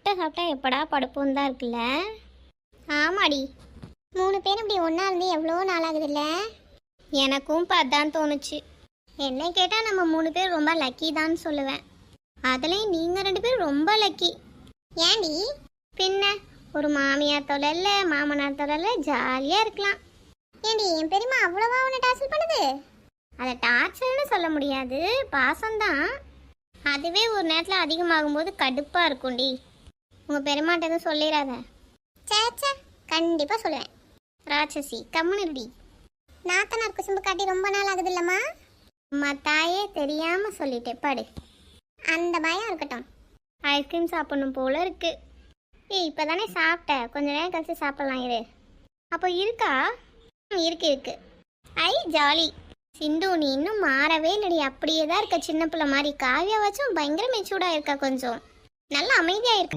முட்டை சாப்பிட்டா எப்படா படுப்போன்னு தான் இருக்குல்ல. ஆமாடி, 3 பேரும் இப்படி ஒன்றா இருந்து எவ்வளோ நாள் ஆகுதுல்ல. எனக்கும் இப்போ அதான் தோணுச்சு. என்ன கேட்டால் நம்ம 3 பேர் ரொம்ப லக்கி தான் சொல்லுவேன். அதுலேயும் நீங்கள் 2 பேரும் ரொம்ப லக்கி. ஏண்டி? பின்ன ஒரு மாமியார் தொழில்ல மாமனார் தொழில்ல ஜாலியாக இருக்கலாம். ஏண்டி என் பெரியம்மா அவ்வளோவா உன்னை டார்ச்சர் பண்ணுது? அதை டார்ச்சர்னு சொல்ல முடியாது, பாசம்தான். அதுவே ஒரு நேரத்தில் அதிகமாகும்போது கடுப்பாக இருக்கும்டி. உங்கள் பெருமாட்ட எதுவும் சொல்லிடாத. சேச்சா, கண்டிப்பாக சொல்லுவேன். ராட்சசி கம்முனுடி. நாத்தனார் குசும்பு காட்டி ரொம்ப நாள் ஆகுது இல்லம்மா. அம்மா தாயே தெரியாமல் சொல்லிட்டேன் பாடு. அந்த பயம் இருக்கட்டும். ஐஸ்கிரீம் சாப்பிடணும் போல இருக்கு. இப்போ தானே சாப்பிட்ட, கொஞ்ச நேரம் கழிச்சு சாப்பிட்லாம் இரு. அப்போ இருக்கா? இருக்கு இருக்கு. ஐ ஜாலி. சிந்து நீ இன்னும் மாறவே இல்லடி, அப்படியே தான் இருக்க சின்ன பிள்ளை மாதிரி. காவியா வச்சும் பயங்கர மெச்சூர்டாக இருக்கா, கொஞ்சம் நல்லா அமைதியாக இருக்க.